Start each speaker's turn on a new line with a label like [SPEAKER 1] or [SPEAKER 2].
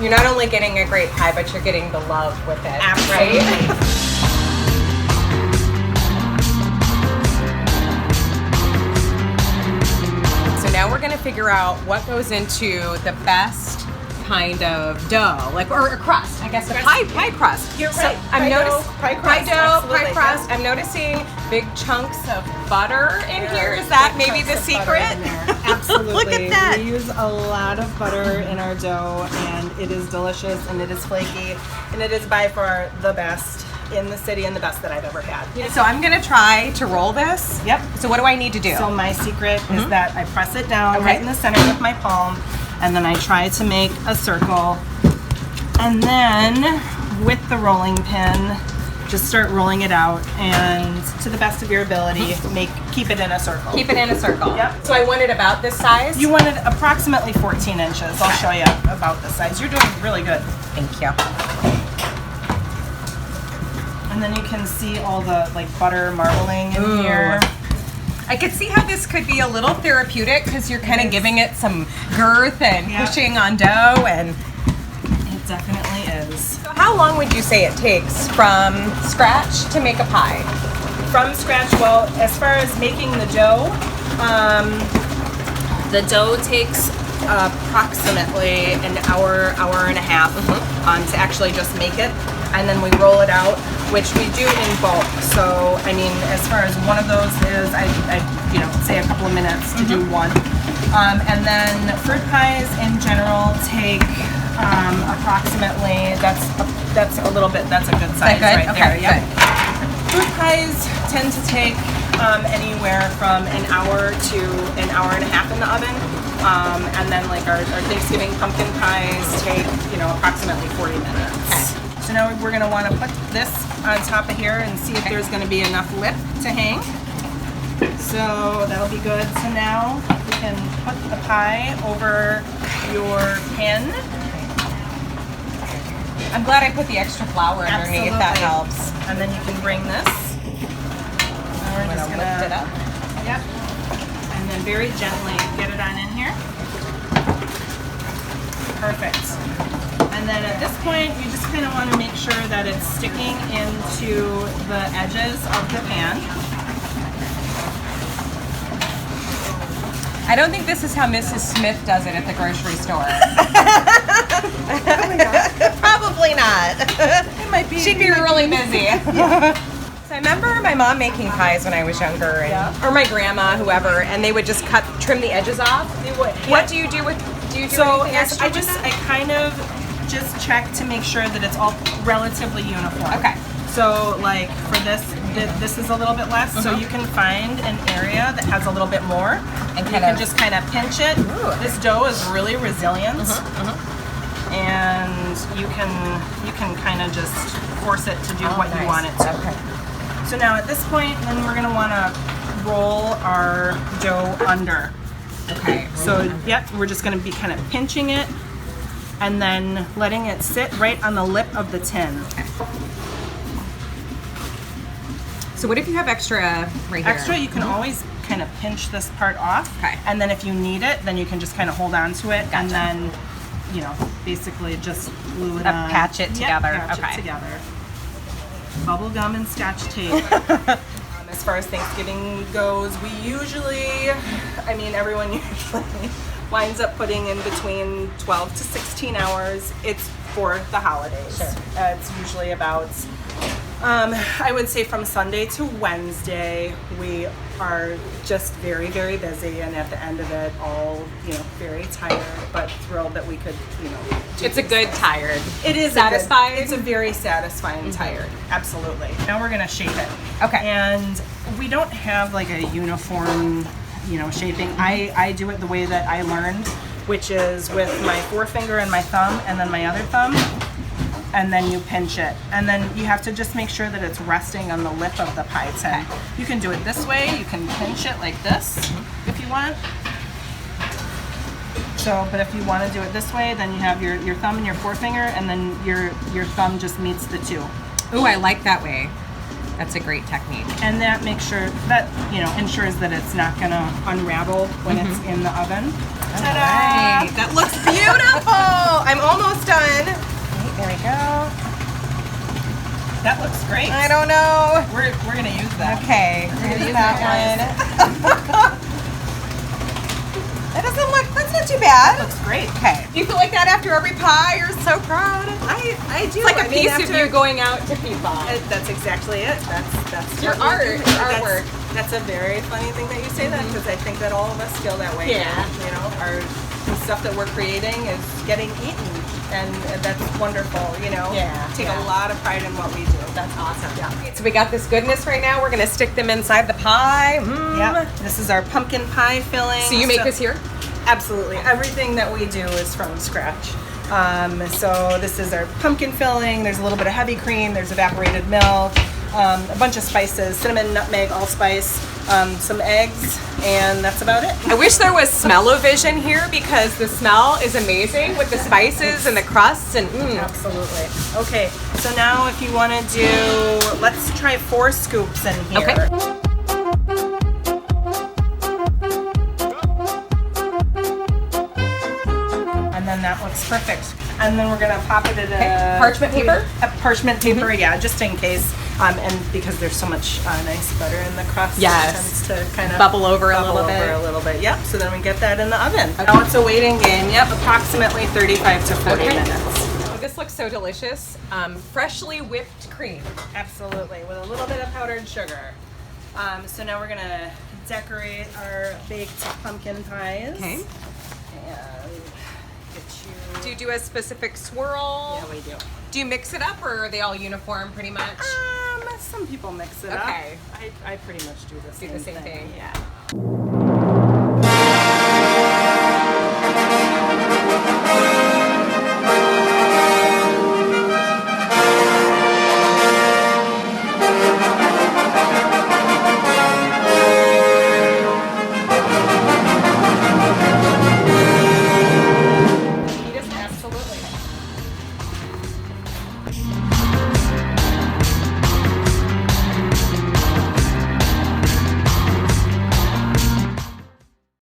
[SPEAKER 1] You're not only getting a great pie, but you're getting the love with it.
[SPEAKER 2] Absolutely.
[SPEAKER 1] Right? So now we're gonna figure out what goes into the best kind of dough, like or crust. I guess a pie crust.
[SPEAKER 2] You're right.
[SPEAKER 1] I'm noticing
[SPEAKER 2] pie crust.
[SPEAKER 1] I'm noticing big chunks of butter in here. Is that maybe the secret?
[SPEAKER 2] Absolutely.
[SPEAKER 1] Look at that.
[SPEAKER 2] We use a lot of butter in our dough, and it is delicious, and it is flaky, and it is by far the best in the city and the best that I've ever had.
[SPEAKER 1] So I'm gonna try to roll this.
[SPEAKER 2] Yep.
[SPEAKER 1] So what do I need to do?
[SPEAKER 2] So my secret is that I press it down right in the center with my palm, and then I try to make a circle, and then with the rolling pin, just start rolling it out, and to the best of your ability, keep it in a circle.
[SPEAKER 1] Keep it in a circle.
[SPEAKER 2] Yep.
[SPEAKER 1] So I want it about this size?
[SPEAKER 2] You want it approximately 14 inches. I'll show you about the size. You're doing really good.
[SPEAKER 1] Thank you.
[SPEAKER 2] And then you can see all the butter marbling in here.
[SPEAKER 1] I could see how this could be a little therapeutic because you're kind of giving it some girth and pushing on dough, and
[SPEAKER 2] it definitely is.
[SPEAKER 1] So how long would you say it takes from scratch to make a pie?
[SPEAKER 2] From scratch, well, as far as making the dough takes approximately an hour and a half to actually just make it, and then we roll it out, which we do in bulk. So I mean, as far as one of those is, I say a couple of minutes to do one, and then fruit pies in general take approximately that's a good size right there. Yeah. Fruit pies tend to take anywhere from an hour to an hour and a half in the oven, and then our Thanksgiving pumpkin pies take approximately 40 minutes. Okay. So now we're going to want to put this on top of here and see if there's going to be enough lip to hang. So that'll be good. So now you can put the pie over your pan.
[SPEAKER 1] I'm glad I put the extra flour underneath.
[SPEAKER 2] Absolutely.
[SPEAKER 1] That helps.
[SPEAKER 2] And then you can bring this. And we're just going to
[SPEAKER 1] lift it up.
[SPEAKER 2] Yep. And then very gently get it on in here. Perfect. And then at this point, you just kind of want to make sure that it's sticking into the edges of the pan.
[SPEAKER 1] I don't think this is how Mrs. Smith does it at the grocery store. Probably not.
[SPEAKER 2] It might be.
[SPEAKER 1] She'd be really busy. So I remember my mom making pies when I was younger, or my grandma, whoever, and they would just trim the edges off.
[SPEAKER 2] They would.
[SPEAKER 1] What do you do with? Do you do anything extra with that?
[SPEAKER 2] I kind of just check to make sure that it's all relatively uniform.
[SPEAKER 1] Okay.
[SPEAKER 2] So like for this is a little bit less, so you can find an area that has a little bit more, and you can just kind of pinch it. Ooh. This dough is really resilient, and you can kind of just force it to do what you want it to.
[SPEAKER 1] Okay.
[SPEAKER 2] So now at this point, then we're going to want to roll our dough under.
[SPEAKER 1] Okay.
[SPEAKER 2] So we're just going to be kind of pinching it and then letting it sit right on the lip of the tin.
[SPEAKER 1] Okay. So what if you have extra right here?
[SPEAKER 2] Extra, you can always kind of pinch this part off.
[SPEAKER 1] Okay.
[SPEAKER 2] And then if you need it, then you can just kind of hold on to it and then, basically just glue it on.
[SPEAKER 1] Patch it together.
[SPEAKER 2] Patch it together. Bubble gum and Scotch tape. As far as Thanksgiving goes, we usually, everyone usually winds up putting in between 12 to 16 hours. It's for the holidays.
[SPEAKER 1] Sure.
[SPEAKER 2] It's usually about, I would say from Sunday to Wednesday, we are just very, very busy, and at the end of it all, very tired, but thrilled that we could, do
[SPEAKER 1] It's a good tired.
[SPEAKER 2] It is
[SPEAKER 1] satisfying.
[SPEAKER 2] It's a very satisfying tired. Absolutely. Now we're gonna shape it.
[SPEAKER 1] Okay.
[SPEAKER 2] And we don't have like a uniform, shaping. I do it the way that I learned, which is with my forefinger and my thumb, and then my other thumb, and then you pinch it. And then you have to just make sure that it's resting on the lip of the pie tin. Okay. You can do it this way. You can pinch it like this if you want. So, but if you want to do it this way, then you have your thumb and your forefinger, and then your thumb just meets the two.
[SPEAKER 1] Ooh, I like that way. That's a great technique.
[SPEAKER 2] And that makes sure that, you know, ensures that it's not gonna unravel when it's in the oven. Ta-da!
[SPEAKER 1] Right. That looks beautiful. I'm almost done.
[SPEAKER 2] Okay, there we go. That looks great.
[SPEAKER 1] I don't know.
[SPEAKER 2] We're gonna use that.
[SPEAKER 1] Okay, we're gonna use that one. That doesn't look, that's not too bad.
[SPEAKER 2] That looks great.
[SPEAKER 1] Okay. Do you feel like that after every pie? You're so proud.
[SPEAKER 2] I do.
[SPEAKER 1] It's like a piece of you going out to people.
[SPEAKER 2] That's exactly it. That's
[SPEAKER 1] your
[SPEAKER 2] what we're
[SPEAKER 1] art,
[SPEAKER 2] doing.
[SPEAKER 1] your artwork.
[SPEAKER 2] That's a very funny thing that you say that, because I think that all of us feel that way.
[SPEAKER 1] Yeah.
[SPEAKER 2] You know, the stuff that we're creating is getting eaten, and that's wonderful. You know.
[SPEAKER 1] Yeah.
[SPEAKER 2] Take a lot of pride in what we do.
[SPEAKER 1] That's awesome. Yeah. So we got this goodness right now. We're gonna stick them inside the pie.
[SPEAKER 2] Yeah. This is our pumpkin pie filling.
[SPEAKER 1] So you make this here?
[SPEAKER 2] Absolutely. Everything that we do is from scratch. So this is our pumpkin filling. There's a little bit of heavy cream. There's evaporated milk, a bunch of spices, cinnamon, nutmeg, allspice, some eggs, and that's about it.
[SPEAKER 1] I wish there was smell-o-vision here, because the smell is amazing with the spices and the crusts and
[SPEAKER 2] Absolutely. Okay, so now if you want to do, let's try 4 scoops in here.
[SPEAKER 1] Okay.
[SPEAKER 2] And that looks perfect. And then we're gonna pop it in a
[SPEAKER 1] Parchment paper?
[SPEAKER 2] A parchment paper, yeah, just in case. And because there's so much nice butter in the crust,
[SPEAKER 1] Yes.
[SPEAKER 2] it tends to kind of
[SPEAKER 1] Bubble over a little bit.
[SPEAKER 2] Yep. So then we get that in the oven. Okay. Now it's a waiting game. Yep, approximately 35 to 40 minutes.
[SPEAKER 1] Oh, this looks so delicious. Freshly whipped cream.
[SPEAKER 2] Absolutely, with a little bit of powdered sugar. So now we're gonna decorate our baked pumpkin pies.
[SPEAKER 1] Okay.
[SPEAKER 2] And get you.
[SPEAKER 1] Do you do a specific swirl?
[SPEAKER 2] Yeah, we do.
[SPEAKER 1] Do you mix it up, or are they all uniform pretty much?
[SPEAKER 2] Some people mix it up.
[SPEAKER 1] Okay.
[SPEAKER 2] I pretty much do the same
[SPEAKER 1] thing.
[SPEAKER 2] Yeah.